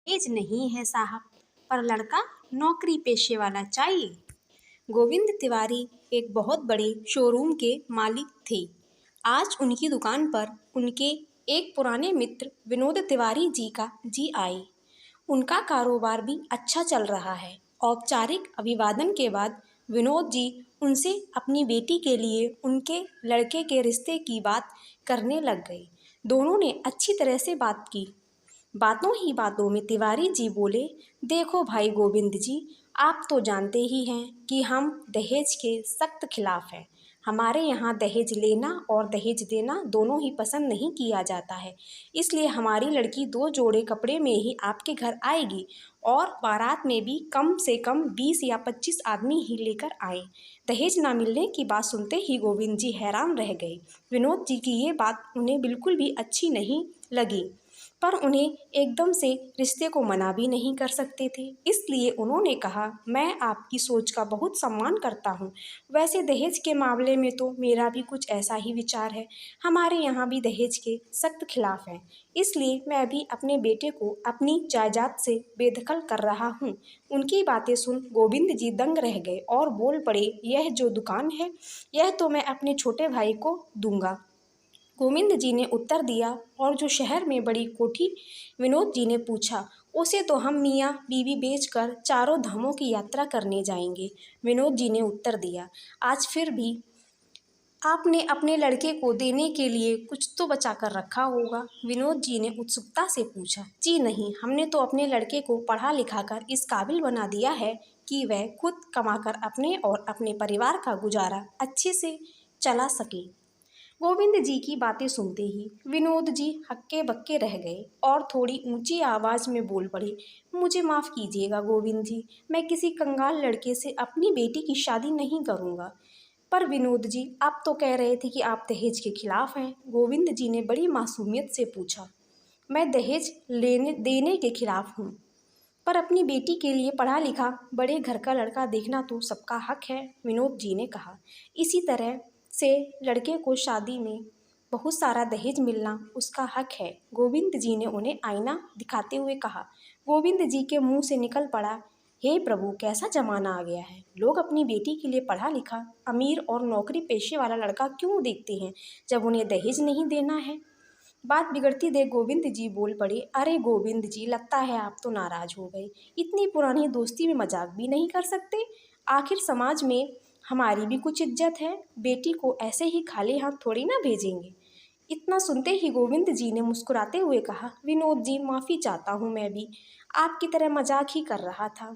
As नहीं है साहब, पर लड़का नौकरी पेशे वाला चाहिए। गोविंद तिवारी एक बहुत बड़े शोरूम के मालिक थे। आज उनकी दुकान पर उनके एक पुराने मित्र विनोद तिवारी जी का जी आए। उनका कारोबार भी अच्छा चल रहा है। औपचारिक अभिवादन के बाद विनोद जी उनसे अपनी बेटी के लिए उनके लड़के के रिश्ते की बात करने लग गए। दोनों ने अच्छी तरह से बात की। बातों ही बातों में तिवारी जी बोले, देखो भाई गोविंद जी, आप तो जानते ही हैं कि हम दहेज के सख्त खिलाफ हैं। हमारे यहाँ दहेज लेना और दहेज देना दोनों ही पसंद नहीं किया जाता है। इसलिए हमारी लड़की 2 जोड़े कपड़े में ही आपके घर आएगी और बारात में भी कम से कम 20 या 25 आदमी ही लेकर आए। दहेज ना मिलने की बात सुनते ही गोविंद जी हैरान रह गए। विनोद जी की ये बात उन्हें बिल्कुल भी अच्छी नहीं लगी, पर उन्हें एकदम से रिश्ते को मना भी नहीं कर सकते थे। इसलिए उन्होंने कहा, मैं आपकी सोच का बहुत सम्मान करता हूँ। वैसे दहेज के मामले में तो मेरा भी कुछ ऐसा ही विचार है। हमारे यहाँ भी दहेज के सख्त खिलाफ है। इसलिए मैं भी अपने बेटे को अपनी जायदाद से बेदखल कर रहा हूँ। उनकी बातें सुन गोविंद जी दंग रह गए और बोल पड़े, यह जो दुकान है, यह तो मैं अपने छोटे भाई को दूंगा। गोविंद जी ने उत्तर दिया, और जो शहर में बड़ी कोठी? विनोद जी ने पूछा। उसे तो हम मियाँ बीवी बेचकर चारों धामों की यात्रा करने जाएंगे। विनोद जी ने उत्तर दिया। आज फिर भी आपने अपने लड़के को देने के लिए कुछ तो बचा कर रखा होगा? विनोद जी ने उत्सुकता से पूछा। जी नहीं, हमने तो अपने लड़के को पढ़ा लिखा कर इस काबिल बना दिया है कि वह खुद कमाकर अपने और अपने परिवार का गुजारा अच्छे से चला सके। गोविंद जी की बातें सुनते ही विनोद जी हक्के बक्के रह गए और थोड़ी ऊंची आवाज में बोल पड़े, मुझे माफ़ कीजिएगा गोविंद जी, मैं किसी कंगाल लड़के से अपनी बेटी की शादी नहीं करूंगा। पर विनोद जी, आप तो कह रहे थे कि आप दहेज के खिलाफ हैं। गोविंद जी ने बड़ी मासूमियत से पूछा। मैं दहेज देने के खिलाफ हूँ, पर अपनी बेटी के लिए पढ़ा लिखा बड़े घर का लड़का देखना तो सबका हक है, विनोद जी ने कहा। इसी तरह से लड़के को शादी में बहुत सारा दहेज मिलना उसका हक है, गोविंद जी ने उन्हें आईना दिखाते हुए कहा। गोविंद जी के मुंह से निकल पड़ा, हे प्रभु, कैसा जमाना आ गया है। लोग अपनी बेटी के लिए पढ़ा लिखा अमीर और नौकरी पेशे वाला लड़का क्यों देखते हैं जब उन्हें दहेज नहीं देना है। बात बिगड़ती देख गोविंद जी बोल पड़े, अरे गोविंद जी, लगता है आप तो नाराज हो गए। इतनी पुरानी दोस्ती में मजाक भी नहीं कर सकते? आखिर समाज में हमारी भी कुछ इज्जत है। बेटी को ऐसे ही खाली हाथ थोड़ी ना भेजेंगे। इतना सुनते ही गोविंद जी ने मुस्कुराते हुए कहा, विनोद जी, माफ़ी चाहता हूँ, मैं भी आपकी तरह मजाक ही कर रहा था।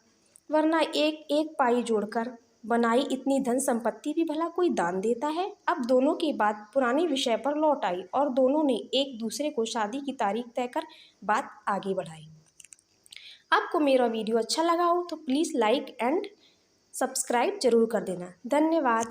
वरना एक एक पाई जोड़कर बनाई इतनी धन संपत्ति भी भला कोई दान देता है। अब दोनों की बात पुराने विषय पर लौट आई और दोनों ने एक दूसरे को शादी की तारीख तय कर बात आगे बढ़ाई। आपको मेरा वीडियो अच्छा लगा हो तो प्लीज़ लाइक एंड सब्सक्राइब जरूर कर देना। धन्यवाद।